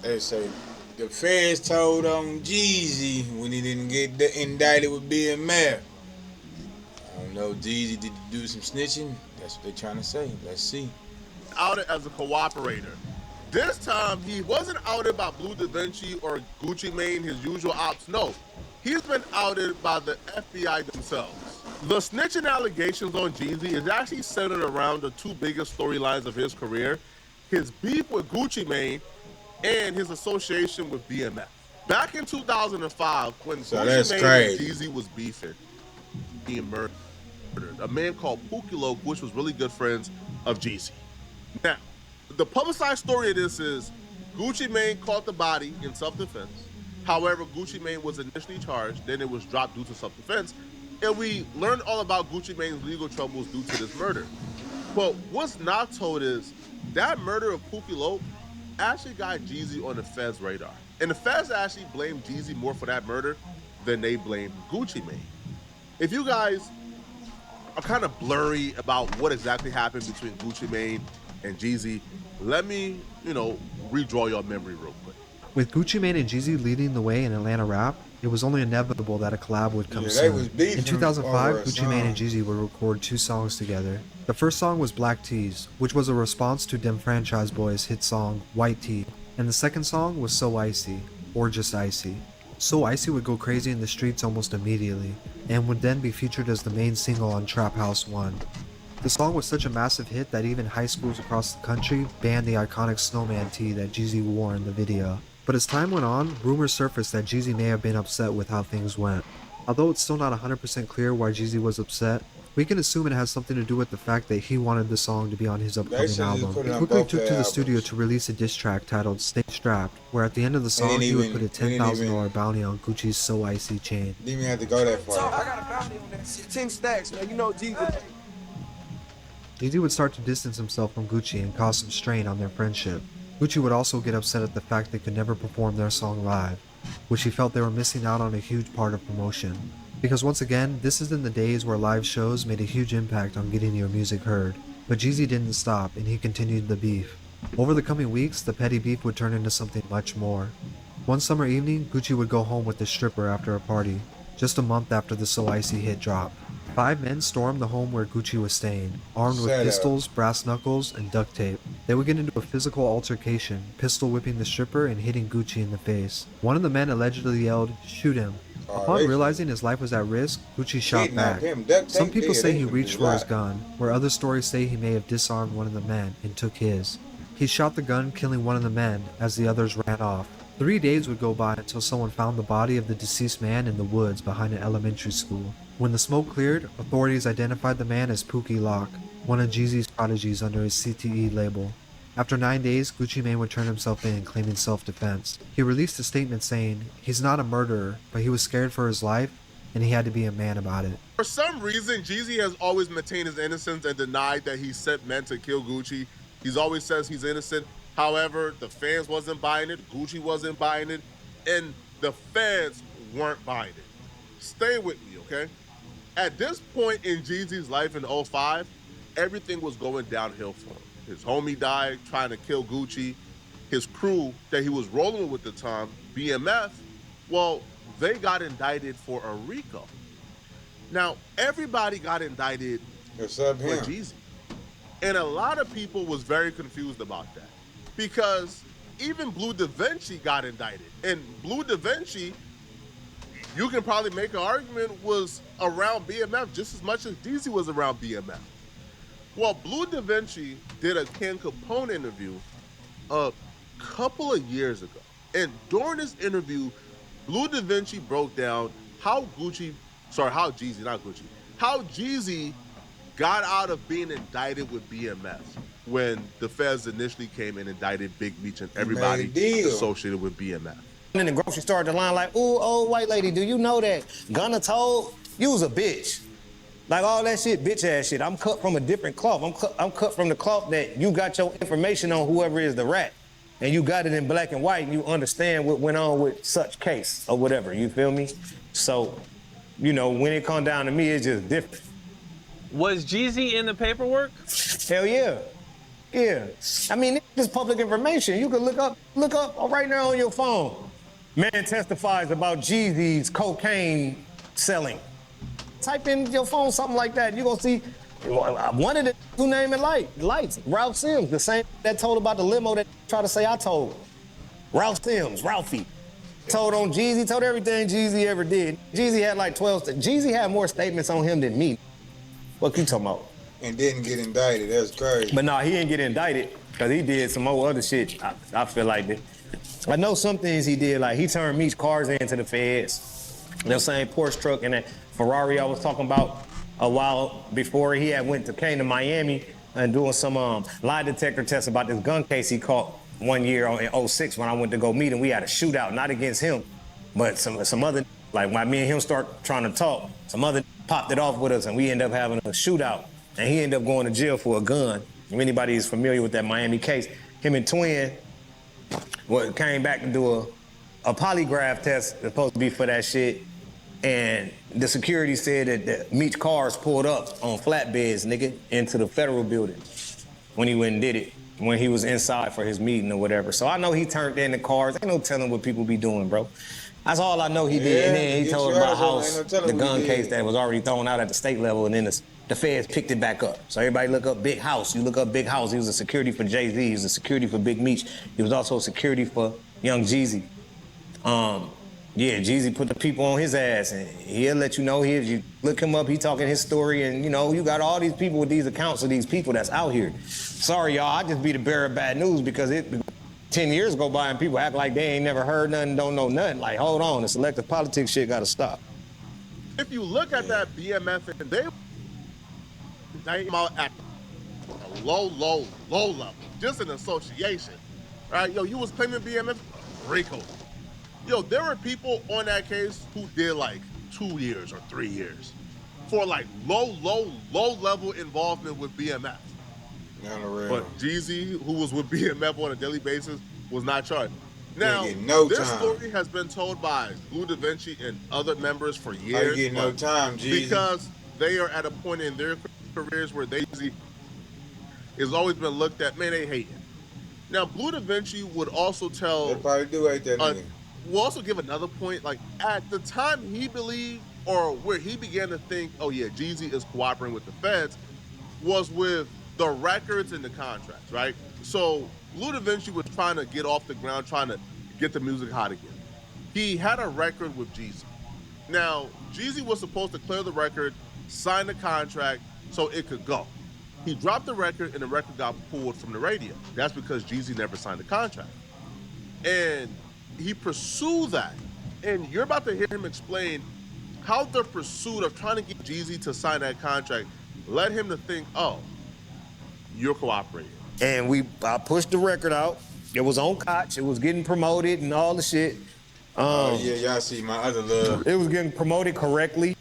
They say the feds told on Jeezy when he didn't get indicted with BMF. I don't know, Jeezy did do some snitching. That's what they're trying to say. Let's see. Outed as a cooperator. This time, he wasn't outed by Blue Da Vinci or Gucci Mane, his usual ops. No, he's been outed by the FBI themselves. The snitching allegations on Jeezy is actually centered around the two biggest storylines of his career: his beef with Gucci Mane and his association with BMF. Back in 2005, when Gucci Mane and Jeezy was beefing, being murdered, a man called Pookie Loc, which was really good friends of Jeezy. Now, the publicized story of this is Gucci Mane caught the body in self-defense. However, Gucci Mane was initially charged, then it was dropped due to self-defense, and we learned all about Gucci Mane's legal troubles due to this murder. But what's not told is that murder of Pookie Loc actually got Jeezy on the Feds' radar. And the Feds actually blamed Jeezy more for that murder than they blamed Gucci Mane. If you guys are kind of blurry about what exactly happened between Gucci Mane and Jeezy, let me, redraw your memory real quick. With Gucci Mane and Jeezy leading the way in Atlanta rap, it was only inevitable that a collab would come soon. In 2005, Gucci Mane and Jeezy would record 2 songs together. The first song was Black Tees, which was a response to Dem Franchise Boys' hit song White Tee, and the second song was So Icy, or just Icy. So Icy would go crazy in the streets almost immediately, and would then be featured as the main single on Trap House 1. The song was such a massive hit that even high schools across the country banned the iconic snowman tee that Jeezy wore in the video. But as time went on, rumors surfaced that Jeezy may have been upset with how things went. Although it's still not 100% clear why Jeezy was upset, we can assume it has something to do with the fact that he wanted the song to be on his upcoming album. He quickly took to the studio to release a diss track titled Stay Strapped, where at the end of the song he would put a $10,000 bounty on Gucci's So Icy chain. Didn't even have to go that far. I got a bounty on that shit. 10 stacks, man. You know Jeezy. Jeezy would start to distance himself from Gucci and cause some strain on their friendship. Gucci would also get upset at the fact they could never perform their song live, which he felt they were missing out on a huge part of promotion. Because once again, this is in the days where live shows made a huge impact on getting your music heard. But Jeezy didn't stop, and he continued the beef. Over the coming weeks, the petty beef would turn into something much more. One summer evening, Gucci would go home with the stripper after a party, just a month after the So Icy hit dropped. 5 men stormed the home where Gucci was staying, armed with pistols, brass knuckles, and duct tape. They would get into a physical altercation, pistol whipping the stripper and hitting Gucci in the face. One of the men allegedly yelled, "Shoot him." Upon realizing his life was at risk, Gucci shot back. Some people say he reached for his gun, where other stories say he may have disarmed one of the men and took his. He shot the gun, killing one of the men, as the others ran off. 3 days would go by until someone found the body of the deceased man in the woods behind an elementary school. When the smoke cleared, authorities identified the man as Pookie Loc, one of Jeezy's prodigies under his CTE label. After 9 days, Gucci Mane would turn himself in, claiming self-defense. He released a statement saying, he's not a murderer, but he was scared for his life, and he had to be a man about it. For some reason, Jeezy has always maintained his innocence and denied that he sent men to kill Gucci. He's always says he's innocent. However, the fans wasn't buying it, Gucci wasn't buying it, and the fans weren't buying it. Stay with me, okay? At this point in Jeezy's life in 2005, everything was going downhill for him. His homie died trying to kill Gucci. His crew that he was rolling with at the time, BMF, well, they got indicted for a RICO. Now, everybody got indicted for Jeezy. And a lot of people was very confused about that. Because even Blue Da Vinci got indicted. And Blue Da Vinci, you can probably make an argument, was around BMF just as much as Jeezy was around BMF. Well, Blue Da Vinci did a Ken Capone interview a couple of years ago. And during this interview, Blue Da Vinci broke down how Jeezy got out of being indicted with BMF when the feds initially came and indicted Big Meech and everybody associated with BMF. In the grocery store, the line like, "Ooh, old white lady, do you know that Gunna told you was a bitch?" Like all that shit, bitch ass shit. I'm cut from a different cloth. I'm cut from the cloth that you got your information on whoever is the rat. And you got it in black and white and you understand what went on with such case or whatever, you feel me? So, when it come down to me, it's just different. Was Jeezy in the paperwork? Hell yeah. Yeah. I mean, this is public information. You can look up right now on your phone. Man testifies about Jeezy's cocaine selling. Type in your phone something like that. You're going to see one of the who name it Lights. Ralph Sims, the same that told about the limo that tried to say I told. Ralph Sims, Ralphie. Told on Jeezy, told everything Jeezy ever did. Jeezy had like 12, Jeezy had more statements on him than me. What you talking about? And didn't get indicted. That's crazy. But nah, he didn't get indicted because he did some more other shit. I feel like that. I know some things he did, like he turned Meech's cars into the feds. The same Porsche truck and that Ferrari I was talking about a while before he came to Miami and doing some lie detector tests about this gun case he caught one year in 06 when I went to go meet him. We had a shootout, not against him, but some other, like when me and him start trying to talk, some other popped it off with us and we end up having a shootout. And he ended up going to jail for a gun. If anybody is familiar with that Miami case, him and Twin came back to do a polygraph test supposed to be for that shit. And the security said that Meech's cars pulled up on flatbeds, nigga, into the federal building when he went and did it, when he was inside for his meeting or whatever. So I know he turned in the cars. Ain't no telling what people be doing, bro. That's all I know he did. And then he told about house, the gun case that was already thrown out at the state level, and then the feds picked it back up. So everybody look up Big House. You look up Big House. He was a security for Jay-Z. He was a security for Big Meech. He was also a security for Young Jeezy. Yeah, Jeezy put the people on his ass, and he'll let you know. If you look him up, he talking his story, and you know, you got all these people with these accounts of these people that's out here. Sorry, y'all, I just be the bearer of bad news because 10 years go by and people act like they ain't never heard nothing, don't know nothing. Like, hold on, the selective politics shit gotta stop. If you look at that BMF, and they came out at a low level, just an association, right? Yo, you was claiming BMF, Rico. Yo, there were people on that case who did like 2 years or 3 years for like low level involvement with BMF. But Jeezy, who was with BMF on a daily basis, was not charged. Now, this story has been told by Blue Da Vinci and other members for years. Get no time, Jeezy. Because they are at a point in their careers where they has always been looked at, man, they hating. Now, Blue Da Vinci would also tell... They probably do hate that nigga. We'll also give another point, like, at the time he believed, or where he began to think, oh yeah, Jeezy is cooperating with the feds, was with the records and the contracts, right? So Blue Da Vinci was trying to get off the ground, trying to get the music hot again. He had a record with Jeezy. Now, Jeezy was supposed to clear the record, sign the contract, so it could go. He dropped the record, and the record got pulled from the radio. That's because Jeezy never signed the contract. And he pursued that. And you're about to hear him explain how the pursuit of trying to get Jeezy to sign that contract led him to think, oh, you're cooperating. And I pushed the record out. It was on Koch. It was getting promoted and all the shit. Yeah, y'all see my other love. It was getting promoted correctly.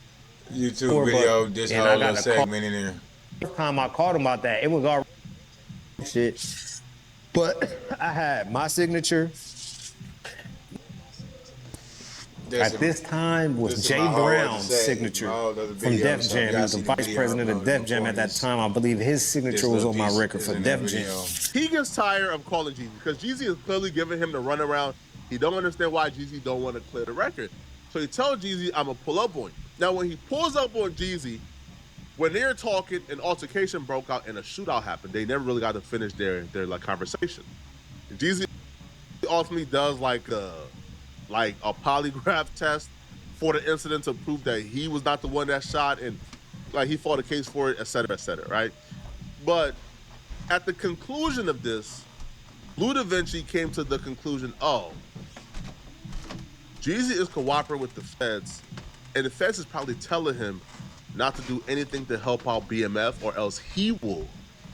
YouTube video, this whole little segment in there. First time I called him about that, it was already shit. But I had my signature. At this time was Jay Brown's signature from Def Jam. He was the vice president of Def Jam at that time. I believe his signature was on my record for Def Jam. He gets tired of calling Jeezy because Jeezy is clearly giving him the runaround. He don't understand why Jeezy don't want to clear the record. So he tells Jeezy, I'm going to pull up on you. Now, when he pulls up on Jeezy, when they're talking, an altercation broke out and a shootout happened. They never really got to finish their like conversation. Jeezy ultimately does like a polygraph test for the incident to prove that he was not the one that shot, and like he fought a case for it, et cetera, right? But at the conclusion of this, Blue Da Vinci came to the conclusion, oh, Jeezy is cooperating with the feds, and the feds is probably telling him not to do anything to help out BMF or else he will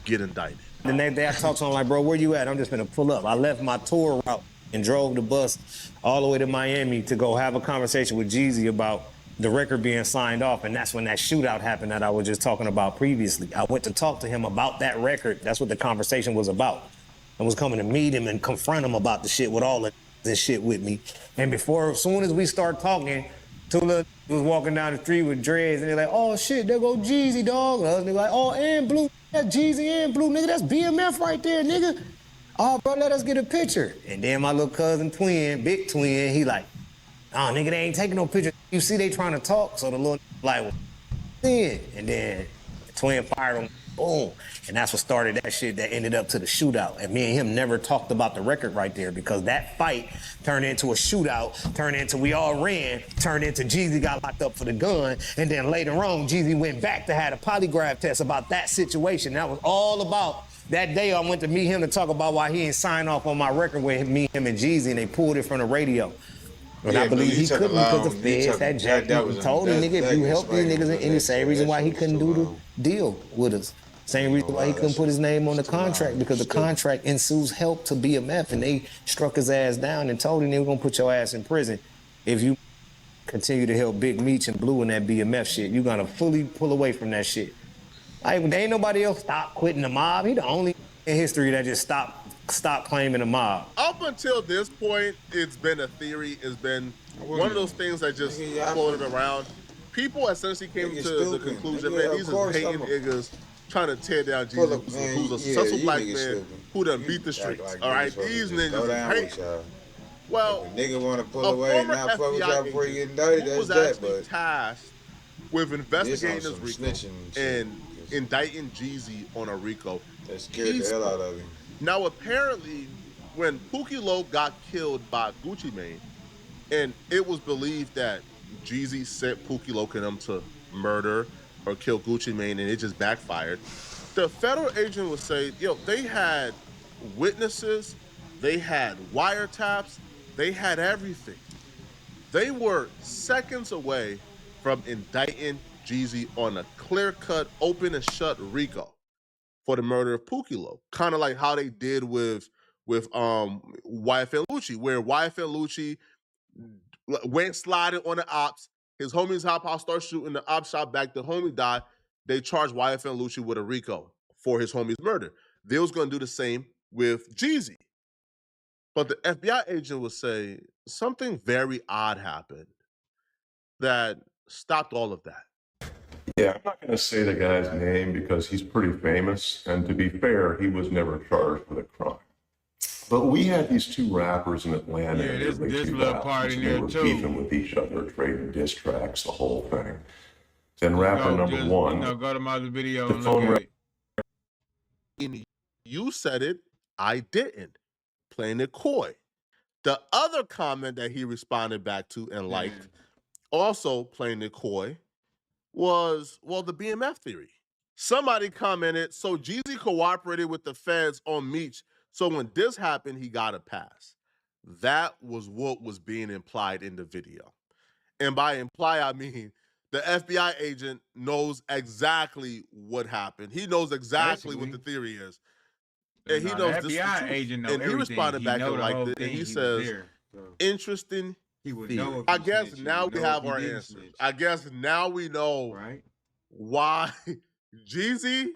get indicted. The next day I talked to him like, bro, where you at? I'm just gonna pull up. I left my tour route and drove the bus all the way to Miami to go have a conversation with Jeezy about the record being signed off, and that's when that shootout happened that I was just talking about previously. I went to talk to him about that record. That's what the conversation was about. I was coming to meet him and confront him about the shit with all of this shit with me. And as soon as we start talking, Tula was walking down the street with dreads, and they're like, oh shit, there go Jeezy, dog. And I was like, oh, and Blue That's Jeezy and Blue, nigga. That's BMF right there, nigga. Oh, bro, let us get a picture. And then my little cousin twin, big twin, he like, oh, nigga, they ain't taking no picture. You see they trying to talk, so the little like, well, and then the twin fired him, boom. And that's what started that shit that ended up to the shootout. And me and him never talked about the record right there because that fight turned into a shootout, turned into we all ran, turned into Jeezy got locked up for the gun. And then later on, Jeezy went back to have a polygraph test about that situation. That was all about that day I went to meet him to talk about why he didn't sign off on my record with me, him, and Jeezy, and they pulled it from the radio. And I believe he couldn't because the feds had jacked him and told him, nigga, if you help these niggas, and the same reason why he couldn't do the deal with us. Same reason why he couldn't put his name on the contract, because the contract ensues help to BMF, and they struck his ass down and told him they were gonna put your ass in prison if you continue to help Big Meech and Blue in that BMF shit. You're gonna fully pull away from that shit. Like, there ain't nobody else stop quitting the mob. He the only in history that just stopped claiming the mob. Up until this point, it's been a theory. It's been one of those things that just floated around. People essentially came to the conclusion, man, these are hating niggas trying to tear down Jesus, who's a successful black man who done beat the streets. All right, these niggas is hating. Well, nigga want to pull away and not fuck with y'all before you get dirty. That's that, but tasked with investigating this RICO and indicting Jeezy on a RICO. That scared the hell out of him. Now, apparently, when Pookie Loc got killed by Gucci Mane, and it was believed that Jeezy sent Pookie Loc and them to murder or kill Gucci Mane, and it just backfired, the federal agent would say, yo, they had witnesses, they had wiretaps, they had everything. They were seconds away from indicting Jeezy on a clear-cut, open and shut RICO for the murder of Pookie Loc, kind of like how they did with YFN Lucci, where YFN Lucci went sliding on the ops. His homies hop out, start shooting. The ops shot back. The homie died. They charged YFN Lucci with a RICO for his homie's murder. They was going to do the same with Jeezy. But the FBI agent would say something very odd happened that stopped all of that. Yeah, I'm not going to say the guy's name because he's pretty famous, and to be fair, he was never charged with a crime. But we had these two rappers in Atlanta. Yeah, this little part in there they were too. beefing with each other, trading diss tracks, the whole thing. Then rapper number one. No, go to my video the and phone look at it. You said it, I didn't. Playing it coy. The other comment that he responded back to and liked, also playing it coy, was, well, the BMF theory. Somebody commented, so Jeezy cooperated with the feds on Meech, so when this happened, he got a pass. That was what was being implied in the video. And by imply, I mean the FBI agent knows exactly what happened. He knows exactly what the theory is. And he knows this is the truth. Agent know and he responded back and liked it, and he says, interesting. He would know. I guess now we have our answers. I guess now we know why Jeezy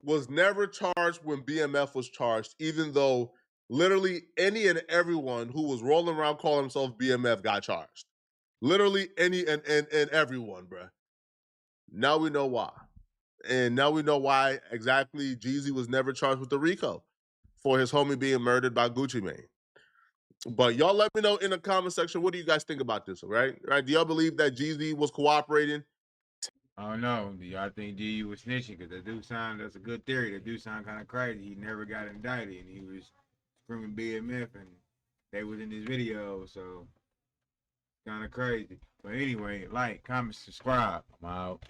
was never charged when BMF was charged, even though literally any and everyone who was rolling around calling himself BMF got charged. Literally any and everyone, bruh. Now we know why. And now we know why exactly Jeezy was never charged with the RICO for his homie being murdered by Gucci Mane. But y'all let me know in the comment section, what do you guys think about this, right? Do y'all believe that Jeezy was cooperating? I don't know. Do y'all think Jeezy was snitching? Because that's a good theory. That do sound kind of crazy. He never got indicted, and he was screaming BMF, and they was in his video, so kind of crazy. But anyway, like, comment, subscribe. I'm out.